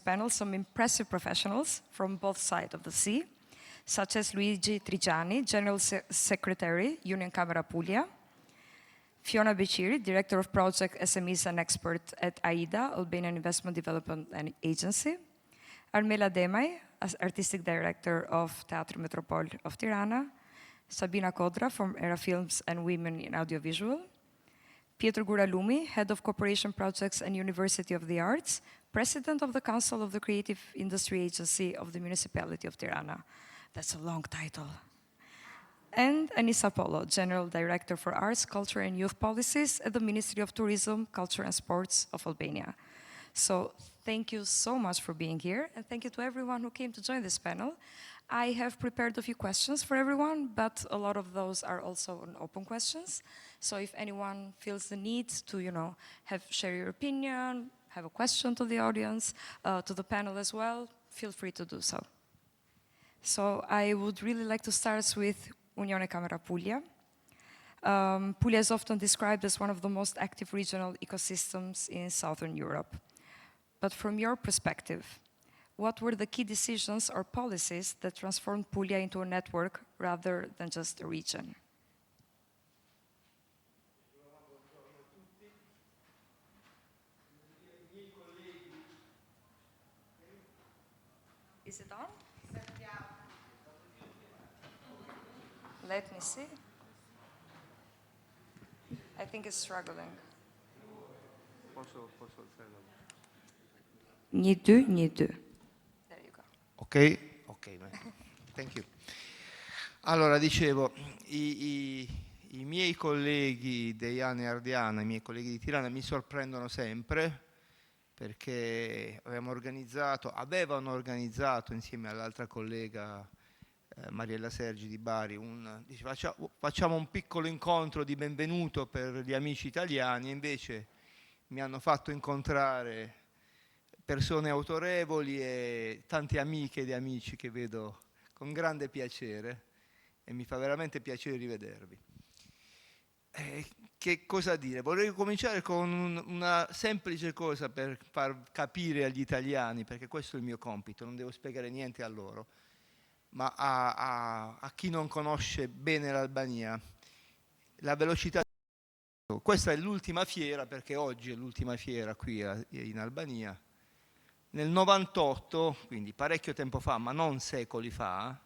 panel some impressive professionals from both sides of the sea, such as Luigi Trigiani, General Secretary, Union Camera Puglia, Fiona Beciri, Director of Project SMEs and Expert at AIDA, Albanian Investment Development Agency, Armela Demaj, as Artistic Director of Teatro Metropol of Tirana, Sabina Kodra from Era Films and Women in Audiovisual, Pietro Guralumi, Head of Cooperation Projects and University of the Arts, President of the Council of the Creative Industry Agency of the Municipality of Tirana. That's a long title. And Anissa Polo, General Director for Arts, Culture and Youth Policies at the Ministry of Tourism, Culture and Sports of Albania. So thank you so much for being here, and thank you to everyone who came to join this panel. I have prepared a few questions for everyone, but a lot of those are also open questions. So if anyone feels the need to, share your opinion, have a question to the audience, to the panel as well, feel free to do so. So I would really like to start with Unione Camera Puglia. Puglia is often described as one of the most active regional ecosystems in Southern Europe. But from your perspective, what were the key decisions or policies that transformed Puglia into a network rather than just a region? Is it on? Let me see. I think it's struggling. Një, dy. There you go. Ok, thank you. Allora, dicevo, i miei colleghi Deiana e Ardiana, i miei colleghi di Tirana mi sorprendono sempre perché avevano organizzato insieme all'altra collega Mariella Sergi di Bari, facciamo un piccolo incontro di benvenuto per gli amici italiani, e invece mi hanno fatto incontrare persone autorevoli e tante amiche ed amici che vedo con grande piacere e mi fa veramente piacere rivedervi. Che cosa dire? Vorrei cominciare con una semplice cosa per far capire agli italiani, perché questo è il mio compito, non devo spiegare niente a loro, ma a chi non conosce bene l'Albania, la velocità. Questa è l'ultima fiera, perché oggi è l'ultima fiera qui in Albania. Nel 98, quindi parecchio tempo fa, ma non secoli fa,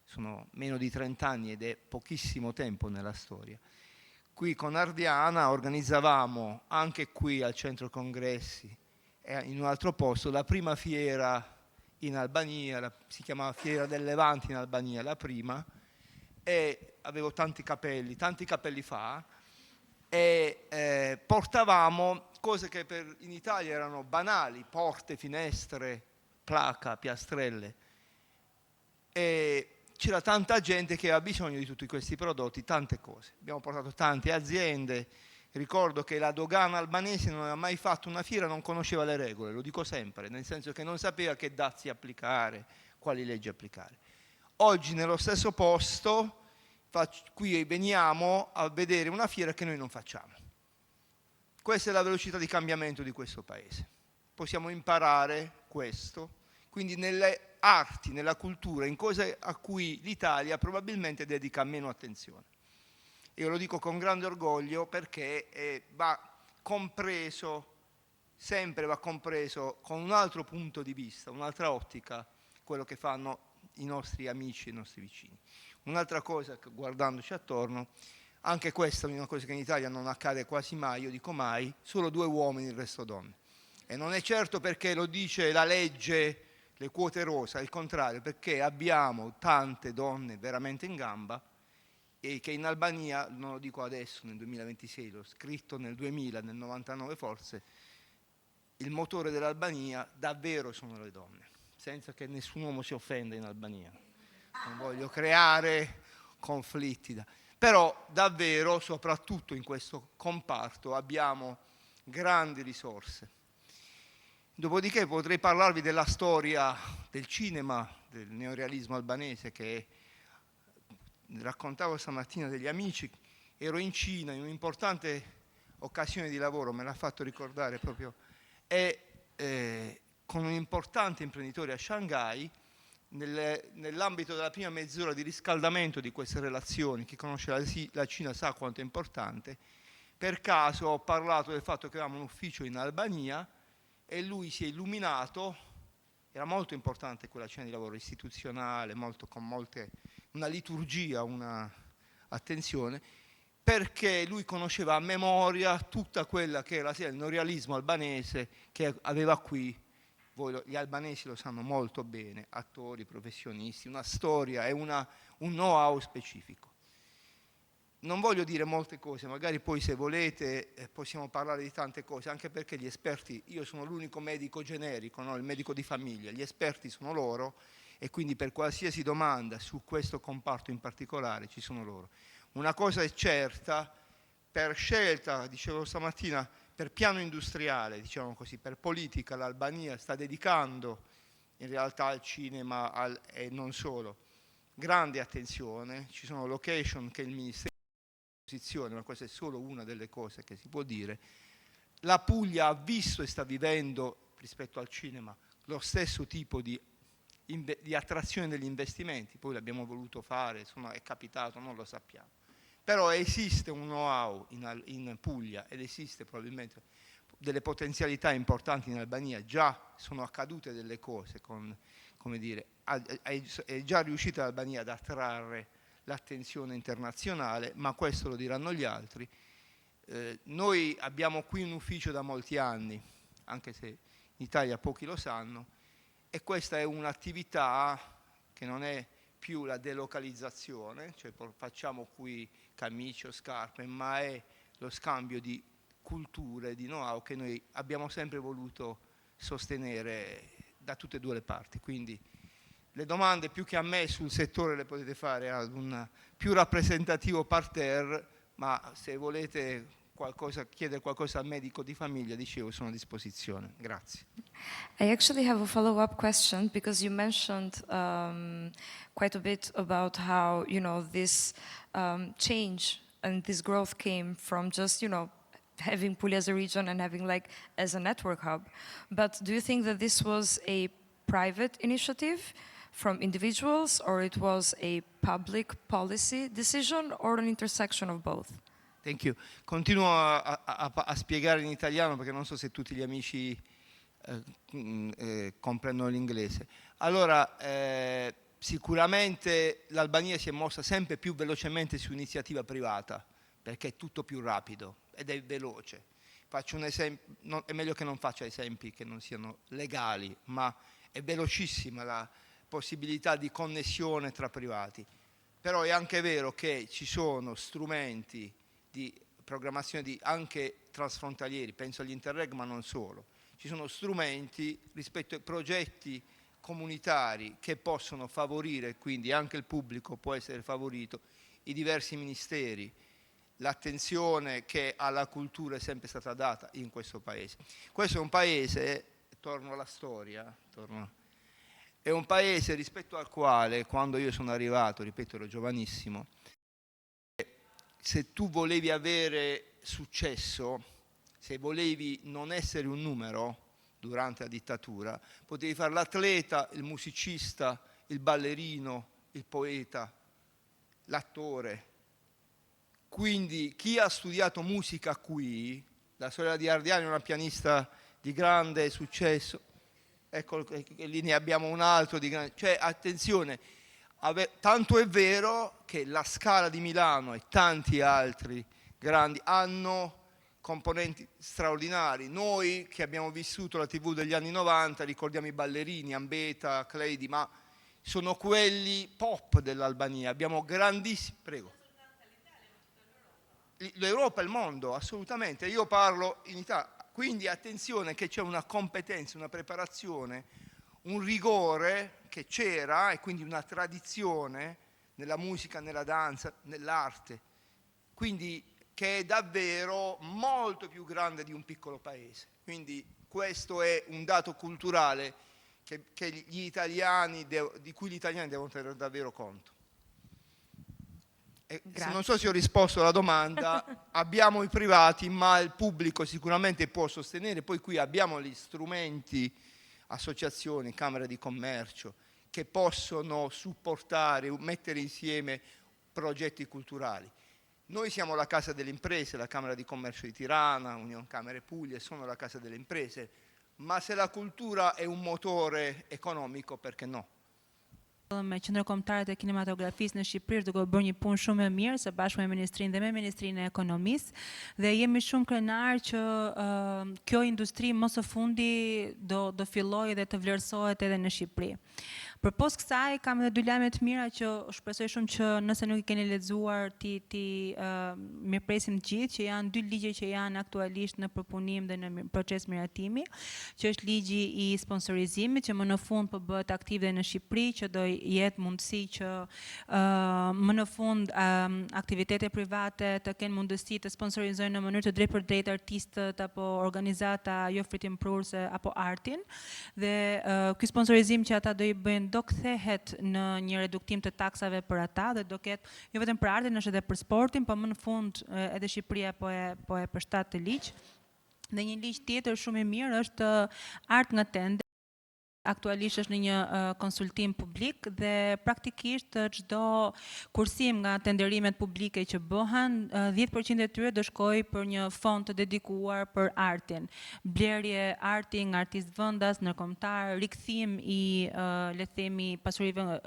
sono meno di 30 anni ed è pochissimo tempo nella storia, qui con Ardiana organizzavamo anche qui al centro congressi e in un altro posto la prima fiera in Albania, si chiamava Fiera del Levante in Albania, la prima, e avevo tanti capelli fa, e portavamo cose che in Italia erano banali, porte, finestre, placa, piastrelle, e c'era tanta gente che aveva bisogno di tutti questi prodotti, tante cose. Abbiamo portato tante aziende, ricordo che la dogana albanese non aveva mai fatto una fiera, non conosceva le regole, lo dico sempre, nel senso che non sapeva che dazi applicare, quali leggi applicare. Oggi nello stesso posto, qui veniamo a vedere una fiera che noi non facciamo. Questa è la velocità di cambiamento di questo paese. Possiamo imparare questo, quindi nelle arti, nella cultura, in cose a cui l'Italia probabilmente dedica meno attenzione. Io lo dico con grande orgoglio perché va compreso, sempre va compreso con un altro punto di vista, un'altra ottica, quello che fanno i nostri amici e i nostri vicini. Un'altra cosa, guardandoci attorno, anche questa è una cosa che in Italia non accade quasi mai, io dico mai, solo 2 uomini, il resto donne. E non è certo perché lo dice la legge, le quote rosa, è il contrario, perché abbiamo tante donne veramente in gamba e che in Albania, non lo dico adesso nel 2026, l'ho scritto nel 2000, nel 99 forse, il motore dell'Albania davvero sono le donne, senza che nessun uomo si offenda in Albania. Non voglio creare conflitti, però davvero, soprattutto in questo comparto, abbiamo grandi risorse. Dopodiché potrei parlarvi della storia del cinema, del neorealismo albanese, che raccontavo stamattina degli amici. Ero in Cina in un'importante occasione di lavoro, me l'ha fatto ricordare proprio, e con un importante imprenditore a Shanghai, nell'ambito della prima mezz'ora di riscaldamento di queste relazioni. Chi conosce la Cina sa quanto è importante. Per caso ho parlato del fatto che avevamo un ufficio in Albania e lui si è illuminato. Era molto importante quella cena di lavoro istituzionale, una liturgia, una attenzione, perché lui conosceva a memoria tutta quella che era il neorealismo albanese che aveva qui. Gli albanesi lo sanno molto bene, attori, professionisti, una storia e un know-how specifico. Non voglio dire molte cose, magari poi se volete possiamo parlare di tante cose, anche perché gli esperti, io sono l'unico medico generico, no? Il medico di famiglia, gli esperti sono loro e quindi per qualsiasi domanda su questo comparto in particolare ci sono loro. Una cosa è certa, per scelta, dicevo stamattina, per piano industriale, diciamo così, per politica, l'Albania sta dedicando in realtà al cinema e non solo grande attenzione. Ci sono location che il Ministero ma questa è solo una delle cose che si può dire. La Puglia ha visto e sta vivendo rispetto al cinema lo stesso tipo di attrazione degli investimenti, poi l'abbiamo voluto fare, insomma è capitato, non lo sappiamo. Però esiste un know-how in Puglia ed esiste probabilmente delle potenzialità importanti in Albania, già sono accadute delle cose, come dire, è già riuscita l'Albania ad attrarre l'attenzione internazionale, ma questo lo diranno gli altri. Noi abbiamo qui un ufficio da molti anni, anche se in Italia pochi lo sanno, e questa è un'attività che non è più la delocalizzazione, cioè facciamo qui camicie o scarpe, ma è lo scambio di culture, di know-how che noi abbiamo sempre voluto sostenere da tutte e due le parti. Quindi le domande più che a me sul settore le potete fare ad un più rappresentativo parterre, ma se volete chiedere qualcosa al medico di famiglia, dicevo, sono a disposizione. Grazie. I actually have a follow-up question because you mentioned quite a bit about how, this change and this growth came from just, having Puglia as a region and having as a network hub. But do you think that this was a private initiative from individuals, or it was a public policy decision, or an intersection of both? Thank you. Continuo a spiegare in italiano perché non so se tutti gli amici comprendono l'inglese. Allora, sicuramente l'Albania si è mossa sempre più velocemente su iniziativa privata, perché è tutto più rapido ed è veloce. Faccio un esempio, è meglio che non faccia esempi che non siano legali, ma è velocissima la possibilità di connessione tra privati. Però è anche vero che ci sono strumenti di programmazione anche transfrontalieri, penso agli Interreg, ma non solo. Ci sono strumenti rispetto ai progetti comunitari che possono favorire, quindi anche il pubblico può essere favorito, i diversi ministeri, l'attenzione che alla cultura è sempre stata data in questo paese. Questo è un paese, torno alla storia, è un paese rispetto al quale, quando io sono arrivato, ripeto, ero giovanissimo, se tu volevi avere successo, se volevi non essere un numero durante la dittatura, potevi fare l'atleta, il musicista, il ballerino, il poeta, l'attore. Quindi chi ha studiato musica qui, la sorella di Ardiani è una pianista di grande successo, ecco, lì ne abbiamo un altro di grande, cioè attenzione, tanto è vero che la Scala di Milano e tanti altri grandi hanno componenti straordinari. Noi che abbiamo vissuto la TV degli anni 90 ricordiamo i ballerini, Ambeta, Cleidi, ma sono quelli pop dell'Albania. Abbiamo grandissimi... Prego. L'Europa e il mondo, assolutamente. Io parlo in Italia. Quindi attenzione che c'è una competenza, una preparazione, un rigore che c'era e quindi una tradizione nella musica, nella danza, nell'arte. Quindi che è davvero molto più grande di un piccolo paese. Quindi questo è un dato culturale che gli italiani, di cui gli italiani devono tenere davvero conto. Non so se ho risposto alla domanda, abbiamo i privati, ma il pubblico sicuramente può sostenere, poi qui abbiamo gli strumenti associazioni, camere di commercio, che possono supportare, mettere insieme progetti culturali. Noi siamo la Casa delle Imprese, la Camera di Commercio di Tirana, Union Camere Puglie, sono la Casa delle Imprese, ma se la cultura è un motore economico, perché no? Me qendërkombëtarët e kinematografisë në Shqipëri duke bërë një punë shumë e mirë së bashku me Ministrinë dhe me Ministrinë e Ekonomisë dhe jemi shumë krenar që kjo industri mos së fundi do fillojë dhe të vlerësohet edhe në Shqipëri. Përpos kësaj kam edhe dy lajme të mira që shpresoj shumë që nëse nuk i keni lexuar ti mirëpresim të gjithë, që janë dy ligje që janë aktualisht në përpunim dhe në proces miratimi, që është ligji i sponsorizimit që më në fund po bëhet aktiv dhe në Shqipëri, që do jetë mundësi që më në fund aktivitete private të kenë mundësi të sponsorizojnë në mënyrë të drejtpërdrejtë artistët apo organizata jo fritimprurse apo artin dhe ky sponsorizim që ata do i bëjnë do kthehet në një reduktim të taksave për ata dhe do ketë jo vetëm për artin, është edhe për sportin, po më në fund edhe Shqipëria po e përshtat të ligj. Dhe një ligj tjetër shumë i mirë është Art nga Tende. Aktualisht është në një konsultim publik dhe praktikisht çdo kursim nga tenderimet publike që bëhen, 10% e tyre do shkojë për një fond të dedikuar për artin. Blerje arti nga artist vendas, ndërkombëtar, rikthim i le të themi pasurive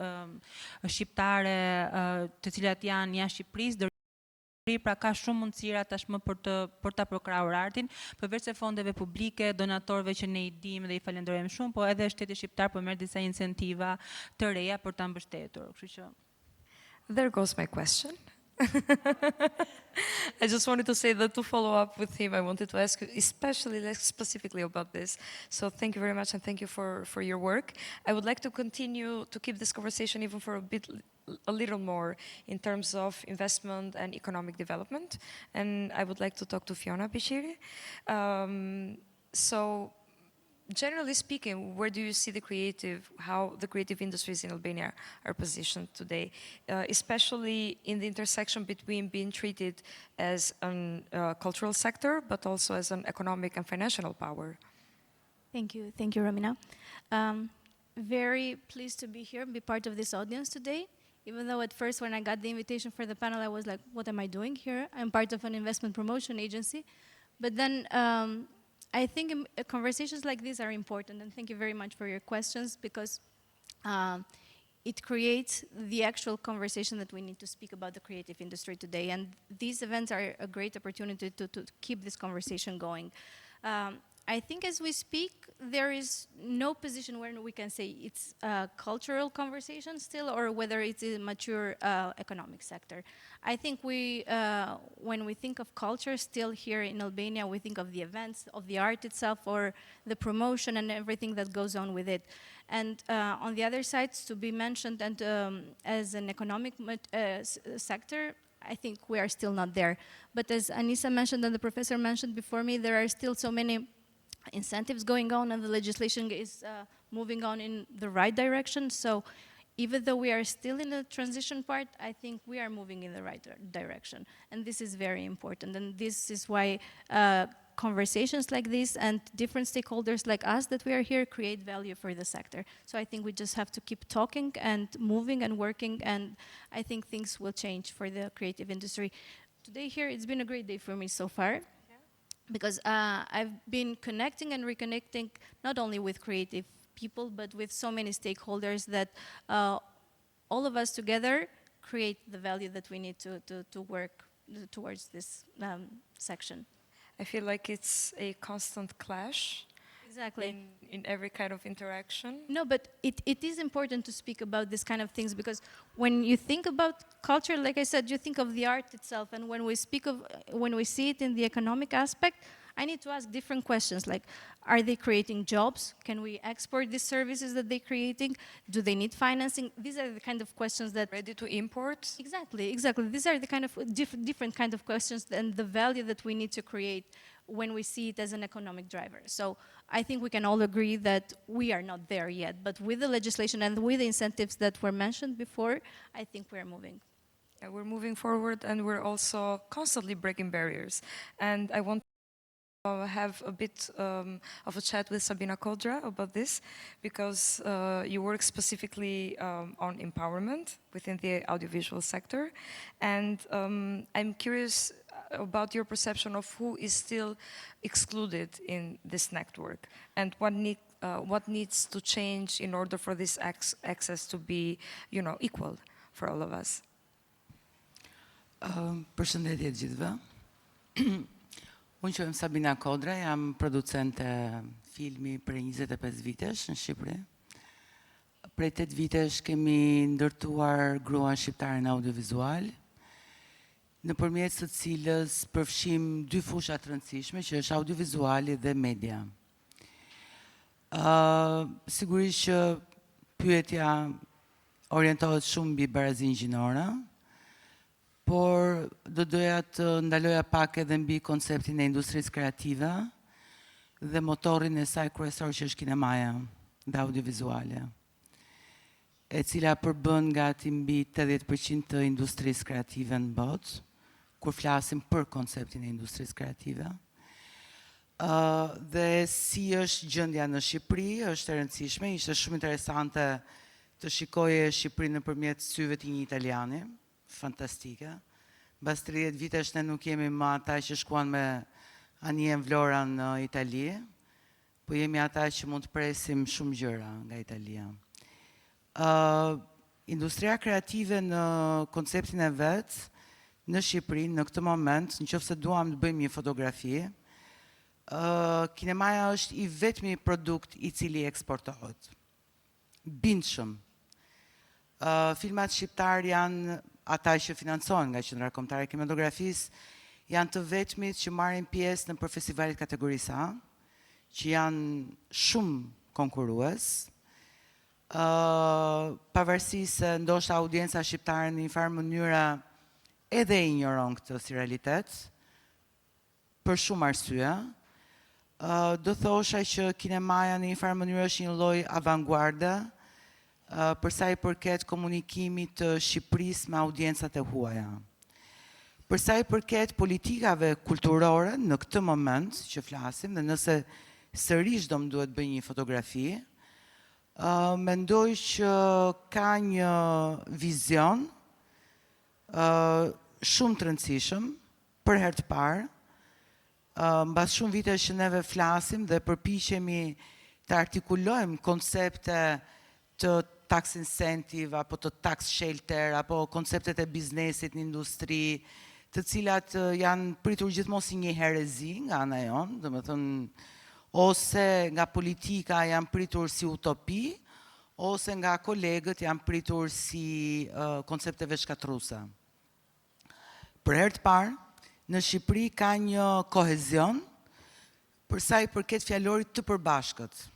shqiptare të cilat janë jashtë Shqipërisë. Pra ka shumë mundësira tashmë për ta përkrahur artin, përveç se fondeve publike, donatorëve që ne i dimë dhe i falenderojmë shumë, po edhe shteti shqiptar po merr disa incentiva të reja për ta mbështetur. Kështu që There goes my question. I just wanted to say that to follow up with him, I wanted to ask you especially specifically about this. So thank you very much and thank you for your work. I would like to continue to keep this conversation even for a little more in terms of investment and economic development. And I would like to talk to Fiona Bichiri. So generally speaking, where do you see how the creative industries in Albania are positioned today, especially in the intersection between being treated as a cultural sector, but also as an economic and financial power? Thank you, Romina. Very pleased to be here and be part of this audience today. Even though at first when I got the invitation for the panel, I was like, what am I doing here? I'm part of an investment promotion agency. But then I think conversations like these are important, and thank you very much for your questions, because it creates the actual conversation that we need to speak about the creative industry today. And these events are a great opportunity to keep this conversation going. I think as we speak, there is no position where we can say it's a cultural conversation still, or whether it's a mature economic sector. I think when we think of culture still here in Albania, we think of the events, of the art itself, or the promotion and everything that goes on with it. And on the other side, to be mentioned and as an economic sector, I think we are still not there. But as Anissa mentioned and the professor mentioned before me, there are still so many incentives going on, and the legislation is moving on in the right direction. So even though we are still in the transition part, I think we are moving in the right direction. And this is very important. And this is why conversations like this and different stakeholders like us that we are here create value for the sector. So I think we just have to keep talking and moving and working, and I think things will change for the creative industry. Today here, it's been a great day for me so far, because I've been connecting and reconnecting not only with creative people, but with so many stakeholders that all of us together create the value that we need to work towards this section. I feel like it's a constant clash. Exactly. In every kind of interaction. No, but it is important to speak about this kind of things, because when you think about culture, like I said, you think of the art itself, and when we see it in the economic aspect, I need to ask different questions, like, are they creating jobs? Can we export these services that they're creating? Do they need financing? These are the kind of questions that... Ready to import? Exactly. These are the kind of different kind of questions and the value that we need to create when we see it as an economic driver. So I think we can all agree that we are not there yet, but with the legislation and with the incentives that were mentioned before, I think we're moving. Yeah, we're moving forward, and we're also constantly breaking barriers. And I want Have a bit of a chat with Sabina Kodra about this, because you work specifically on empowerment within the audiovisual sector, and I'm curious about your perception of who is still excluded in this network, and what needs to change in order for this access to be, equal for all of us. Përshëndetje gjithëve. Unë quhem Sabina Kodra, jam producente filmi për 25 vitesh në Shqipëri. Prej 8 vitesh kemi ndërtuar Gruan Shqiptare në Audiovizual, nëpërmjet së cilës përfshim 2 fusha të rëndësishme, që është audiovizuali dhe media. Sigurisht që pyetja orientohet shumë mbi barazinë gjinore, por do doja të ndaloja pak edhe mbi konceptin e industrisë kreative dhe motorin e saj kryesor që është kinemaja dhe audiovizuale, e cila përbën gati mbi 80% të industrisë kreative në botë, kur flasim për konceptin e industrisë kreative. Dhe si është gjendja në Shqipëri, është e rëndësishme, ishte shumë interesante të shikoje Shqipërinë nëpërmjet syve të një italiani, fantastike. Mbas 30 vitesh ne nuk jemi më ata që shkuan me anijen Vlora në Itali, po jemi ata që mund të presim shumë gjëra nga Italia. Industria kreative në konceptin e vet në Shqipëri në këtë moment, nëse duam të bëjmë një fotografi, kinemaja është i vetmi produkt i cili eksportohet. Bindshëm. Filmat shqiptar janë ata që financohen nga Qendra Kombëtare e Kinematografisë, janë të vetmit që marrin pjesë në festivalet kategorisë A, që janë shumë konkurrues, pavarësisht se ndoshta audienca shqiptare në një farë mënyre edhe ignoron këtë si realitet, për shumë arsye. Do thosha që kinemaja në një farë mënyre është një lloj avanguarde, përsa i përket komunikimit të Shqipërisë me audiencët e huaja. Përsa i përket politikave kulturore në këtë moment që flasim, dhe nëse sërish do më duhet bëj një fotografi, mendoj që ka një vizion shumë të rëndësishëm për herë të parë, mbas shumë vite që neve flasim dhe përpiqemi të artikulojmë koncepte të tax incentive, apo të tax shelter, apo konceptet e biznesit në industri, të cilat janë pritur gjithmonë si një herezi nga ana jonë, domethënë ose nga politika janë pritur si utopi, ose nga kolegët janë pritur si koncepteve shkatruese. Për herë të parë, në Shqipëri ka një kohezion përsa i përket fjalorit të përbashkët.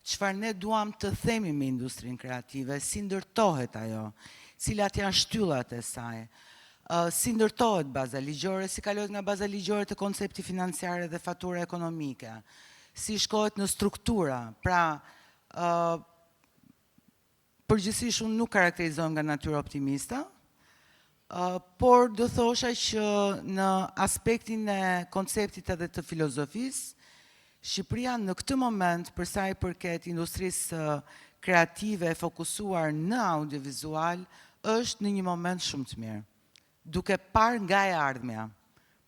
Çfarë ne duam të themi me industrinë kreative, si ndërtohet ajo, cilat janë shtyllat e saj, si ndërtohet baza ligjore, si kalohet nga baza ligjore të koncepti financiare dhe fatura ekonomike, si shkohet në struktura, pra përgjithsisht unë nuk karakterizohem nga natyra optimiste, por do thosha që në aspektin e konceptit edhe të filozofisë, Shqipëria në këtë moment, përsa i përket industrisë kreative e fokusuar në audiovizual, është në një moment shumë të mirë, duke parë nga e ardhmja.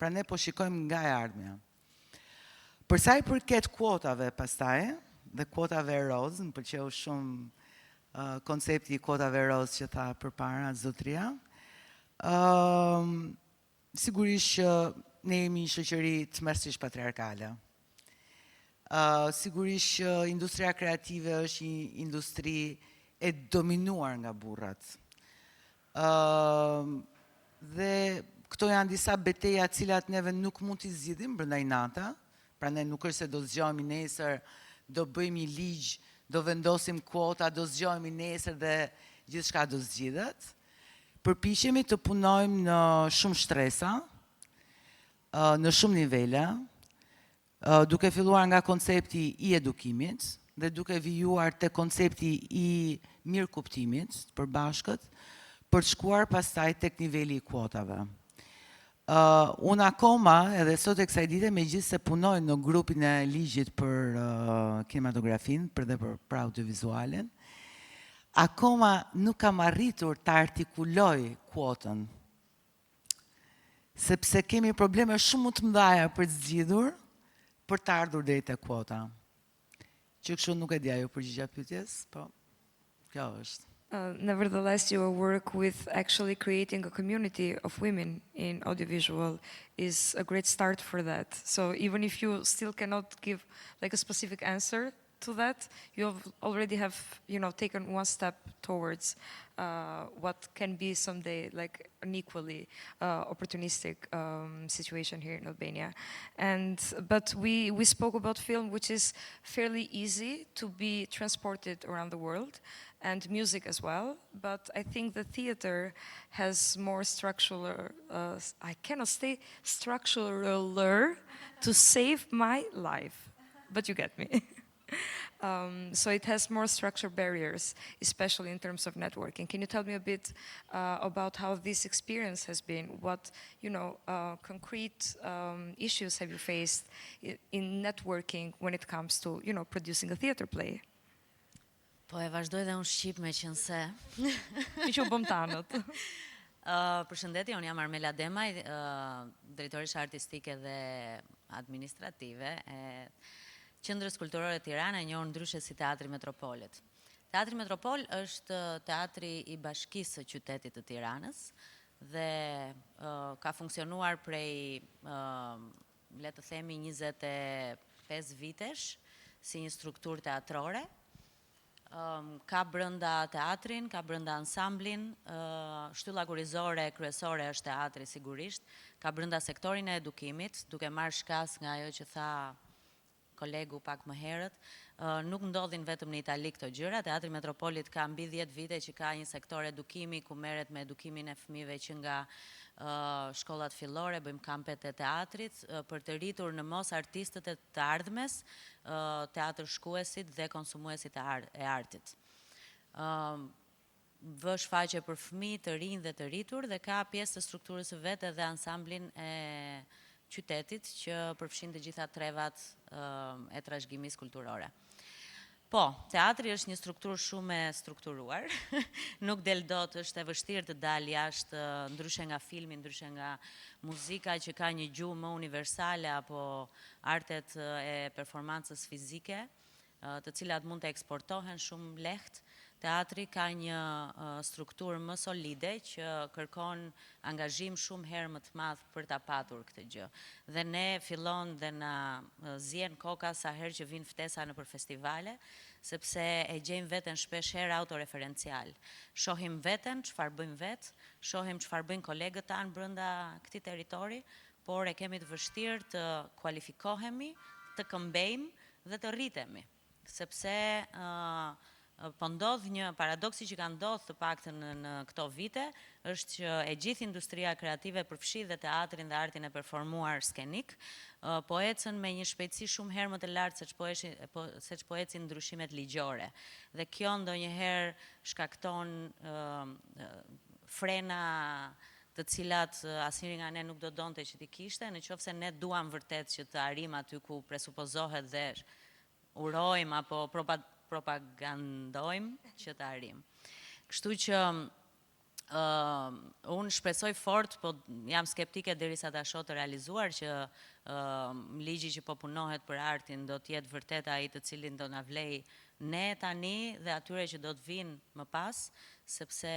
Pra ne po shikojmë nga e ardhmja. Përsa i përket kuotave pastaj, dhe kuotave roz, më pëlqeu shumë koncepti i kuotave roz që tha përpara zotria, sigurisht që ne jemi një shoqëri tmerrsisht patriarkale. Sigurisht që industria kreative është një industri e dominuar nga burrat. Dhe këto janë disa beteja cilat neve nuk mund t'i zgjidhim brenda inata, pra ne nuk është se do zgjohemi nesër, do bëjmë një ligj, do vendosim kuota, do zgjohemi nesër dhe gjithçka do zgjidhet. Përpiqemi të punojmë në shumë shtresa, në shumë nivele, duke filluar nga koncepti i edukimit dhe duke vijuar te koncepti i mirëkuptimit përbashkët, për të shkuar pastaj tek niveli i kuotave. Unë akoma, edhe sot e kësaj dite, megjithëse se punoj në grupin e ligjit për kinematografin, për audiovizualen, akoma nuk kam arritur të artikuloj kuotën, sepse kemi probleme shumë të mëdha për të zgjidhur për të ardhur deri te kuota. Që kështu nuk e di ajo përgjigja pyetjes, po kjo është. Nevertheless, your work with actually creating a community of women in audiovisual is a great start for that. So even if you still cannot give like a specific answer to that, you already have, taken one step towards what can be someday like an equally opportunistic situation here in Albania. But we spoke about film, which is fairly easy to be transported around the world, and music as well. But I think the theater has more structural, I cannot say structural to save my life, but you get me. So it has more structural barriers, especially in terms of networking. Can you tell me a bit about how this experience has been? What, concrete issues have you faced in networking when it comes to, producing a theater play? Po e vazhdoj dhe unë shqip me qënëse. Mi që u bëm tanët. Përshëndetje, unë jam Armela Demaj, drejtorisha artistike dhe administrative e Qendrës Kulturore Tirana, e njohur ndryshe si Teatri Metropolit. Teatri Metropol është teatri i bashkisë së qytetit të Tiranës dhe ka funksionuar prej, le të themi, 25 vitesh si një strukturë teatrore. Ka brenda teatrin, ka brenda ansamblin, shtylla kurizore kryesore është teatri sigurisht, ka brenda sektorin e edukimit, duke marrë shkas nga ajo që tha kolegu pak më herët, nuk ndodhin vetëm në Itali këto gjëra. Teatri Metropolit ka mbi 10 vite që ka një sektor edukimi ku merret me edukimin e fëmijëve që nga shkollat fillore, bëjmë kampet e teatrit për të rritur në mos artistët e të ardhmes, teatr shkuesit dhe konsumuesit e artit. Vë shfaqje për fëmijë të rinj dhe të rritur dhe ka pjesë të strukturës së vet edhe ansamblin e qytetit që përfshin të gjitha trevat e trashëgimisë kulturore. Po, teatri është një strukturë shumë e strukturuar, nuk del dot, është e vështirë të dalë jashtë, ndryshe nga filmi, ndryshe nga muzika që ka një gjuhë më universale apo artet e performancës fizike, të cilat mund të eksportohen shumë lehtë. Teatri ka një strukturë më solide që kërkon angazhim shumë herë më të madh për ta patur këtë gjë. Dhe ne fillon dhe na zien koka sa herë që vinë ftesa nëpër festivale, sepse e gjejmë veten shpesh herë autoreferencial. Shohim veten çfarë bëjmë vet, shohim çfarë bëjnë kolegët tanë brenda këtij territori, por e kemi të vështirë të kualifikohemi, të këmbejmë dhe të rritemi, sepse po ndodh një paradoksi që ka ndodhur të paktën në këto vite, është që e gjithë industria kreative përfshi dhe teatrin dhe artin e performuar skenik, po ecën me një shpejtësi shumë herë më të lartë se ç'po ecin ndryshimet ligjore. Dhe kjo ndonjëherë shkakton frena të cilat asnjëri nga ne nuk do donte që t'i kishte, nëse ne duam vërtet që të arrijmë aty ku presupozohet dhe urojmë apo propagandojmë që të arrijmë. Kështu që unë shpresoj fort, po jam skeptike derisa ta shoh të realizuar që ligji që po punohet për artin do të jetë vërtet ai të cilin do na vlej ne tani dhe atyre që do të vinë më pas, sepse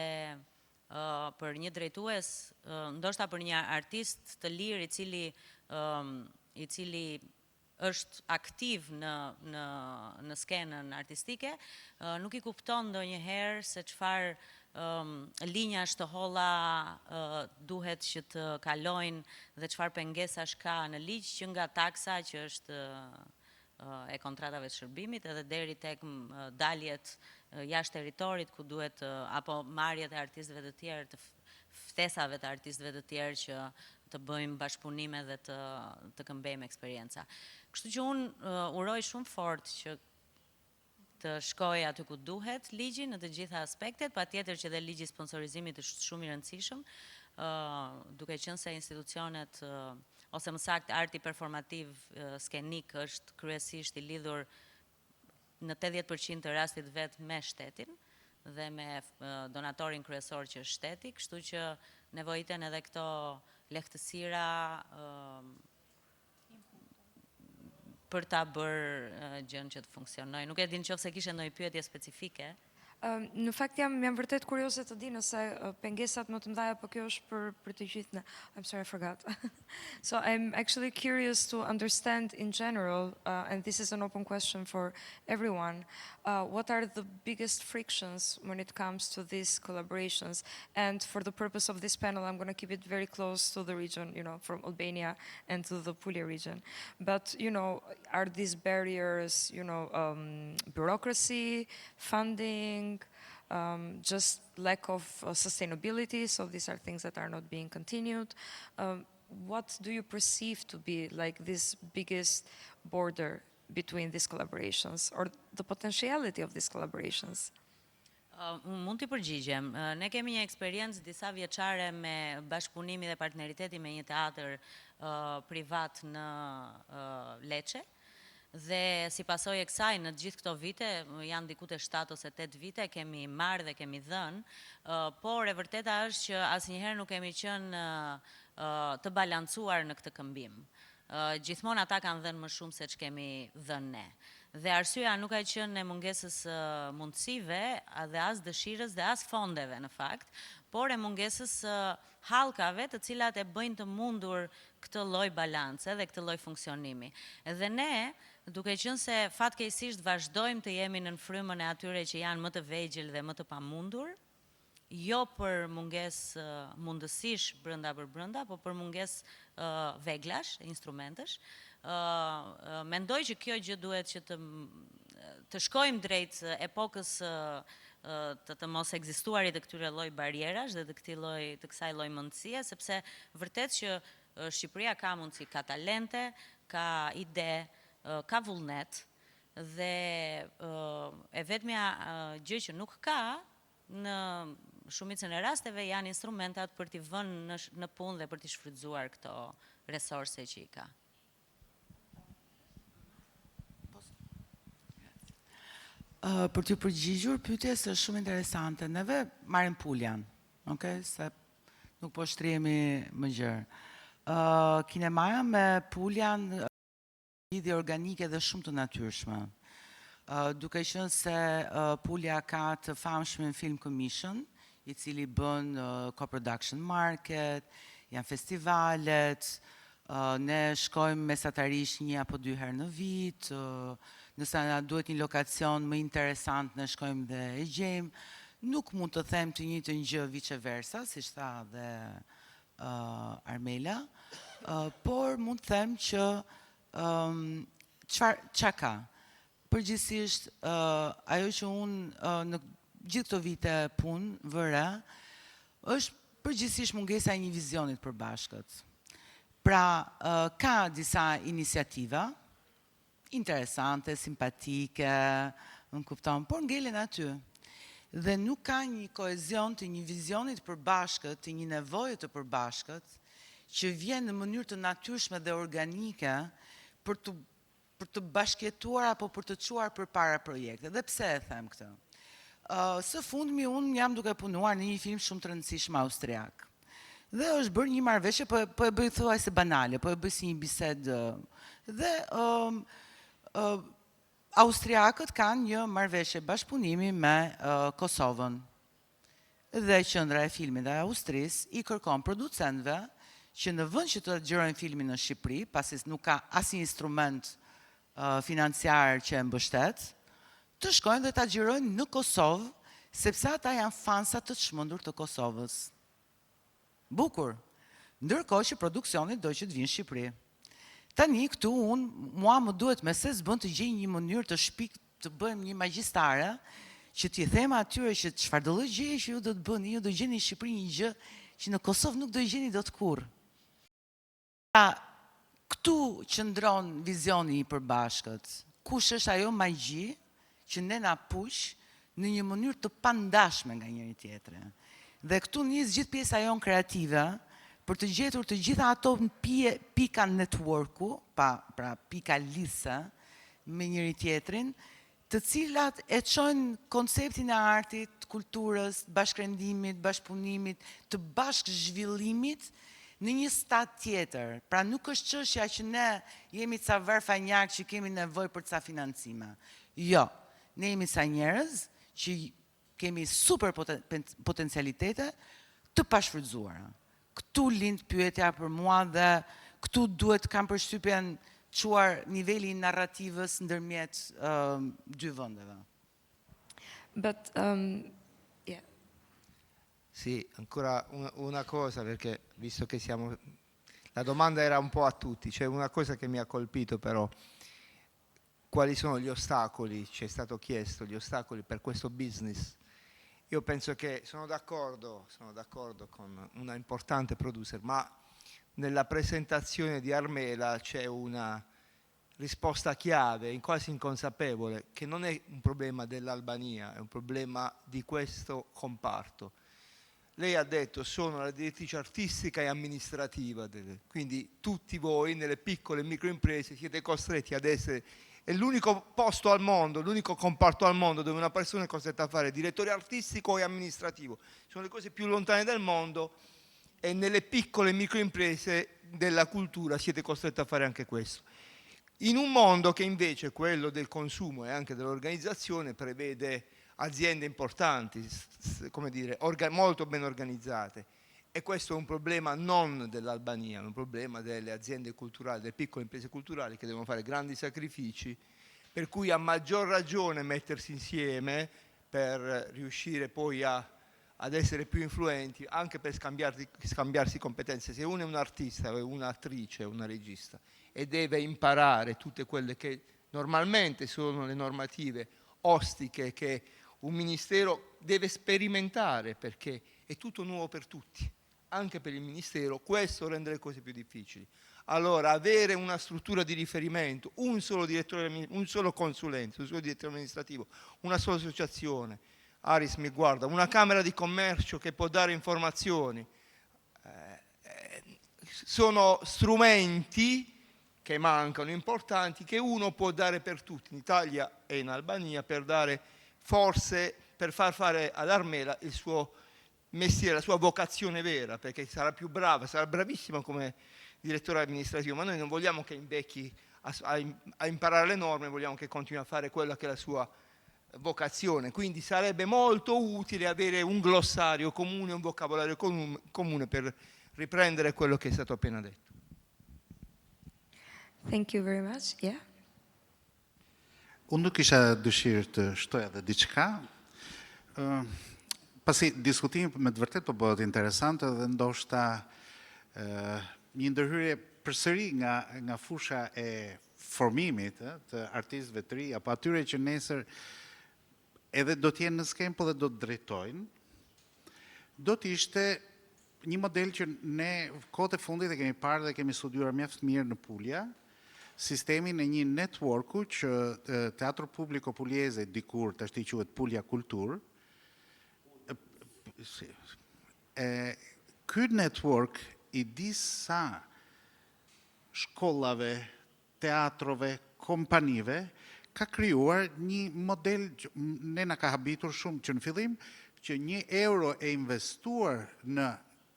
për një drejtues, ndoshta për një artist të lirë i cili është aktiv në skenën artistike, nuk i kupton ndonjëherë se çfarë linjash të holla duhet që të kalojnë dhe çfarë pengesash ka në ligj, që nga taksa që është e kontratave të shërbimit edhe deri tek daljet jashtë territorit ku duhet apo marrjet e artistëve të tjerë, të ftesave të artistëve të tjerë që të bëjmë bashkëpunime dhe të këmbejmë eksperienca. Kështu që unë uroj shumë fort që të shkoj aty ku duhet ligji në të gjitha aspektet, patjetër që dhe ligji i sponsorizimit është shumë i rëndësishëm. duke qenë se institucionet, ose më saktë arti performativ skenik është kryesisht i lidhur në 80% të rastit vetë me shtetin dhe me donatorin kryesor që është shteti, kështu që nevojiten edhe këto lehtësira për ta bërë gjën që të funksionojë. Nuk e di nëse kishe ndonjë pyetje specifike. Në fakt jam vërtet kurioze të di nëse pengesat më të mëdha, po kjo është për të gjithë ne. I'm sorry, I forgot. So I'm actually curious to understand in general, and this is an open question for everyone, what are the biggest frictions when it comes to these collaborations? And for the purpose of this panel, I'm going to keep it very close to the region, from Albania and to the Puglia region. But, are these barriers, bureaucracy, funding, just lack of sustainability, so these are things that are not being continued. What do you perceive to be like this biggest border between these collaborations, or the potentiality of these collaborations? Mund t'i përgjigjem. Ne kemi një eksperiencë disa vjeçare me bashkëpunimi dhe partneriteti me një teatr privat në Lecce. Dhe si pasojë e kësaj, në gjithë këto vite, janë diku te 7 ose 8 vite, kemi marrë dhe kemi dhënë, por e vërteta është që asnjëherë nuk kemi qenë të balancuar në këtë këmbim. Gjithmonë ata kanë dhënë më shumë se ç'kemi dhënë ne. Dhe arsyeja nuk ka qenë e mungesës mundësive, dhe as dëshirës dhe as fondeve në fakt, por e mungesës hallkave të cilat e bëjnë të mundur këtë lloj balance dhe këtë lloj funksionimi. Edhe ne, duke qenë se fatkeqësisht vazhdojmë të jemi në frymën e atyre që janë më të vegjël dhe më të pamundur, jo për mungesë mundësish brenda për brenda, por për mungesë veglash, instrumentesh. Mendoj që kjo gjë duhet që të shkojmë drejt epokës të mos ekzistuarit të këtyre lloj barrierash dhe të kësaj lloj mundësie, sepse vërtet që Shqipëria ka mundësi, ka talente, ka ide, ka vullnet, dhe e vetmja gjë që nuk ka në shumicën e rasteve janë instrumentat për t'i vënë në punë dhe për t'i shfrytzuar këto resorse që i ka. Për t'ju përgjigjur, pyetjes është shumë interesante. Neve marrim Puljan, se nuk po shtrihemi më gjerë. Kinemaja me Puljan lidhje organike dhe shumë të natyrshme. Duke qenë se Pulja ka të famshmin Film Commission, i cili bën co-production market, janë festivalet, ne shkojmë mesatarisht 1 apo 2 herë në vit, nëse na duhet një lokacion më interesant, ne shkojmë dhe e gjejmë. Nuk mund të them të njëjtën gjë viceversa, siç tha dhe Armela, por mund të them që çfarë ka. Përgjithsisht, ajo që unë në gjithë këto vite punë vëre, është përgjithsisht mungesa e një vizionit përbashkët. Pra, ka disa iniciativa interesante, simpatike, më kupton, por ngelen aty. Dhe nuk ka një kohezion të një vizionit përbashkët, të një nevoje të përbashkët, që vjen në mënyrë të natyrshme dhe organike për të bashkjetuar apo për të çuar përpara projekte. Dhe pse e them këtë? Së fundmi unë jam duke punuar në një film shumë të rëndësishëm austriak. Dhe është bërë një marrëveshje, po e bëj thuajse banale, po e bëj si një bisedë. Dhe austriakët kanë një marrëveshje bashkëpunimi me Kosovën. Dhe qendra e filmit dhe Austrisë i kërkon producentëve që në vend që të xhirojnë filmin në Shqipëri, pasi nuk ka asnjë instrument financiar që e mbështet, të shkojnë dhe ta xhirojnë në Kosovë, sepse ata janë fansa të çmendur të Kosovës. Bukur. Ndërkohë që produksionit do që të vinë në Shqipëri. Tani këtu mua më duhet me se s'bën të gjej një mënyrë të shpik të bëjmë një magjistare, që t'i them atyre që çfarë do lloj gjëje që ju do të bëni, ju do gjeni në Shqipëri një gjë që në Kosovë nuk do gjeni dot kurrë. Këtu qëndron vizioni i përbashkët. Kush është ajo magji që ne na push në një mënyrë të pandashme nga njëri tjetri. Dhe këtu nis gjithë pjesa jonë kreative, për të gjetur të gjitha ato pika networku, pra pika lidhëse me njëri tjetrin, të cilat e çojnë konceptin e artit, kulturës, bashkërendimit, bashkëpunimit, të bashkëzhvillimit në një stad tjetër. Pra nuk është çështja që ne jemi ca verfanjak që kemi nevojë për ca financime. Jo, ne jemi ca njerëz që kemi super potencialitete të pashfrytzuara. Këtu lind pyetja për mua dhe këtu duhet kam përshtypjen çuar niveli i narrativës ndërmjet dy vendeve. But yeah. Sì, ancora una cosa, perché visto che siamo... La domanda era un po' a tutti, c'è una cosa che mi ha colpito però. Quali sono gli ostacoli, ci è stato chiesto, gli ostacoli per questo business? Io penso che sono d'accordo con una importante producer, ma nella presentazione di Armela c'è una risposta chiave, quasi inconsapevole, che non è un problema dell'Albania, è un problema di questo comparto. Lei ha detto sono la direttrice artistica e amministrativa, quindi tutti voi nelle piccole e microimprese siete costretti ad essere... È l'unico posto al mondo, l'unico comparto al mondo dove una persona è costretta a fare direttore artistico e amministrativo. Sono le cose più lontane del mondo e nelle piccole e microimprese della cultura siete costretti a fare anche questo. In un mondo che invece, quello del consumo e anche dell'organizzazione, prevede aziende importanti, come dire, molto ben organizzate. E questo è un problema non dell'Albania, è un problema delle aziende culturali, delle piccole imprese culturali che devono fare grandi sacrifici, per cui a maggior ragione mettersi insieme per riuscire poi ad essere più influenti, anche per scambiarsi competenze. Se uno è un artista, o un'attrice, una regista, e deve imparare tutte quelle che normalmente sono le normative ostiche che un ministero deve sperimentare, perché è tutto nuovo per tutti. Anche per il Ministero, questo rende le cose più difficili. Allora, avere una struttura di riferimento, un solo direttore, un solo consulente, un solo direttore amministrativo, una sola associazione, Aris mi guarda, una camera di commercio che può dare informazioni, sono strumenti che mancano, importanti, che uno può dare per tutti, in Italia e in Albania, per dare forse, per far fare ad Armela il suo mestiere, la sua vocazione vera, perché sarà più brava, sarà bravissima come direttore amministrativo, ma noi non vogliamo che invecchi a imparare le norme, vogliamo che continui a fare quella che è la sua vocazione. Quindi sarebbe molto utile avere un glossario comune, un vocabolario comune per riprendere quello che è stato appena detto. Thank you very much. Yeah. Unë nuk isha dëshirë të shtoj edhe diçka. Pasi diskutimi me të vërtet po bëhet interesante dhe ndoshta një ndërhyrje përsëri nga fusha e formimit të artistëve të ri apo atyre që nesër edhe do të jenë në skemë po dhe do të drejtojnë, do të ishte një model që ne kohët e fundit e kemi parë dhe kemi studiuar mjaft mirë në Pulja, sistemin e një networku që Teatro Publico Pugliese dikur tashti quhet Pulja Kultur. Ky network i disa shkollave, teatrove, kompanive ka krijuar një model që ne na ka habitur shumë që në fillim që €1 e investuar në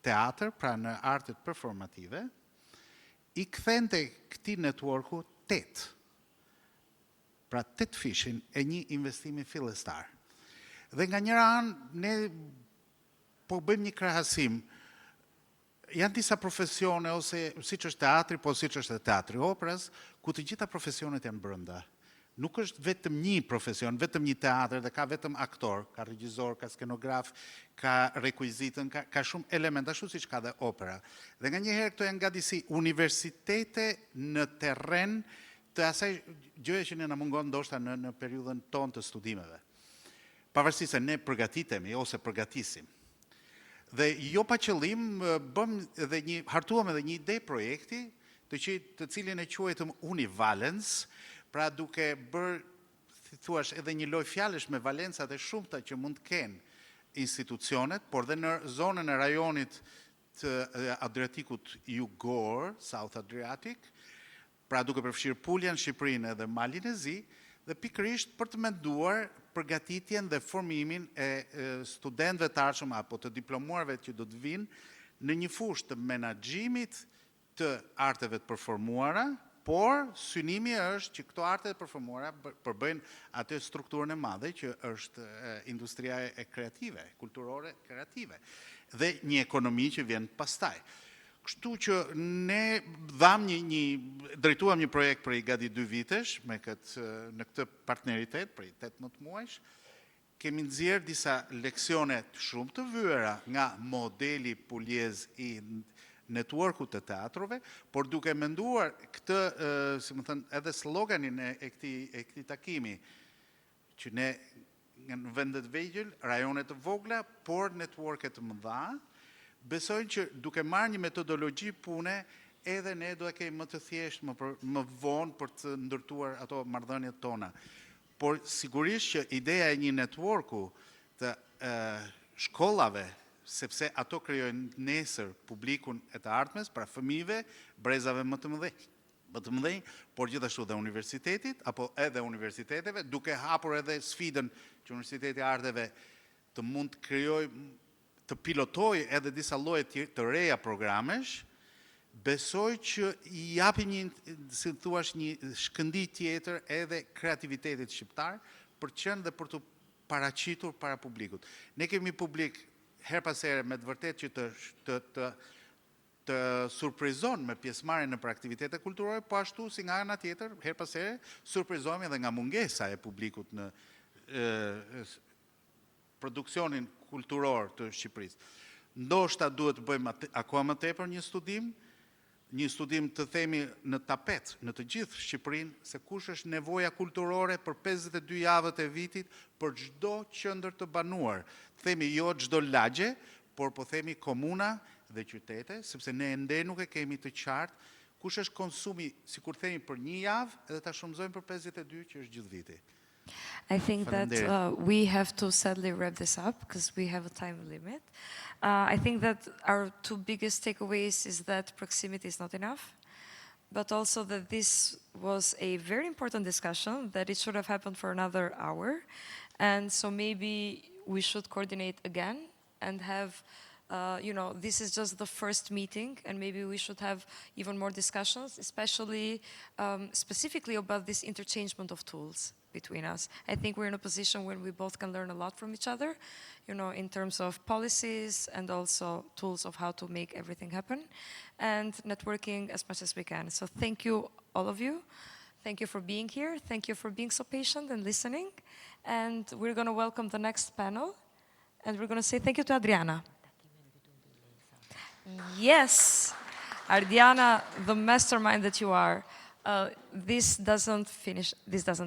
teatr, pra në artet performative, i kthente këtij networku 8. Pra 8 fishin e një investimi fillestar. Dhe nga njëra anë ne po bëjmë një krahasim. Janë disa profesione ose siç është teatri, po siç është teatri operës, ku të gjitha profesionet janë brenda. Nuk është vetëm një profesion, vetëm një teatr dhe ka vetëm aktor, ka regjisor, ka skenograf, ka rekuizitën, ka shumë element, ashtu siç ka dhe opera. Dhe nga një herë këto janë gati si universitete në terren të asaj gjëje që ne na mungon ndoshta në periudhën tonë të studimeve. Pavarësisht se ne përgatitemi ose përgatisim. Dhe jo pa qëllim hartuam edhe një ide projekti, të cilin e quajtëm Univalence, pra duke bërë, thuash, edhe një lojë fjalësh me valencat e shumta që mund të kenë institucionet, por dhe në zonën e rajonit të Adriatikut jugor, South Adriatic, pra duke përfshirë Puljan, Shqipërinë edhe Malin e Zi, dhe pikërisht për të menduar përgatitjen dhe formimin e studentëve të ardhshëm apo të diplomuarve që do të vinë në një fushë të menaxhimit të arteve të performuara, por synimi është që këto arte të performuara përbëjnë atë strukturën e madhe që është industria e kreative, kulturore kreative, dhe një ekonomi që vjen pastaj. Kështu që ne drejtuam një projekt për i gati 2 vitesh në këtë partneritet për i 18 muajsh. Kemi nxjerrë disa leksione shumë të vyera nga modeli puljez i networku të teatrove, por duke menduar këtë, si më thënë, edhe sloganin e këtij takimi, që ne në vendet vegjël, rajonet të vogla, por networket të mëdha, besojnë që duke marrë një metodologji pune, edhe ne do e kemi më të thjeshtë, më vonë për të ndërtuar ato marrëdhëniet tona. Por sigurisht që ideja e një networku të shkollave, sepse ato krijojnë nesër publikun e të ardhmes, pra fëmijëve, brezave më të mëdhenj, por gjithashtu dhe universitetit, apo edhe universiteteve, duke hapur edhe sfidën që Universiteti i Arteve të mund të krijojë, të pilotoj edhe disa lloje të reja programesh, besoj që i japi si thuash, një shkëndij tjetër edhe kreativitetit shqiptar për qenë dhe për të paraqitur para publikut. Ne kemi publik her pas here me të vërtet që të surprizon me pjesëmarrjen në për aktivitete kulturore, po ashtu si nga ana tjetër, her pas here surprizohemi edhe nga mungesa e publikut në produksionin kulturor të Shqipërisë. Ndoshta duhet të bëjmë akoma më tepër një studim të themi në tapet, në të gjithë Shqipërinë, se kush është nevoja kulturore për 52 javët e vitit për çdo qendër të banuar. Themi jo çdo lagje, por po themi komuna dhe qytete, sepse ne ende nuk e kemi të qartë kush është konsumi, sikur themi për një javë, edhe ta shumëzojmë për 52 që është gjithë viti. I think that we have to sadly wrap this up because we have a time limit. I think that our 2 biggest takeaways is that proximity is not enough, but also that this was a very important discussion, that it should have happened for another hour. And so maybe we should coordinate again and have, this is just the first meeting, and maybe we should have even more discussions, especially specifically about this interchangement of tools between us. I think we're in a position when we both can learn a lot from each other, in terms of policies and also tools of how to make everything happen, and networking as much as we can. So thank you, all of you. Thank you for being here. Thank you for being so patient and listening. And we're going to welcome the next panel, and we're going to say thank you to Adriana. Yes, Adriana, the mastermind that you are. This doesn't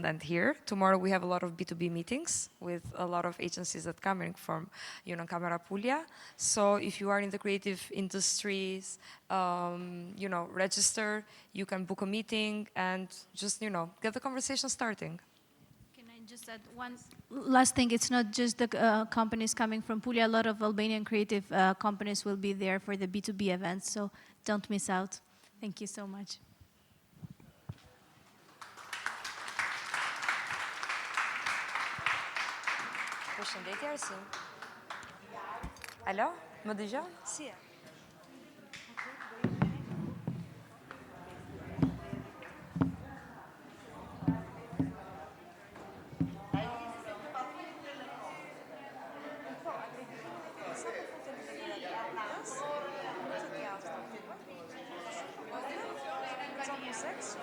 end here. Tomorrow we have a lot of B2B meetings with a lot of agencies that coming from Camera Puglia. So if you are in the creative industries, register, you can book a meeting and just, get the conversation starting. Can I just add one last thing? It's not just the companies coming from Puglia. A lot of Albanian creative companies will be there for the B2B events, so don't miss out. Thank you so much. Përshëndetje Arsim. Alo, më dëgjon? Si e? Sex?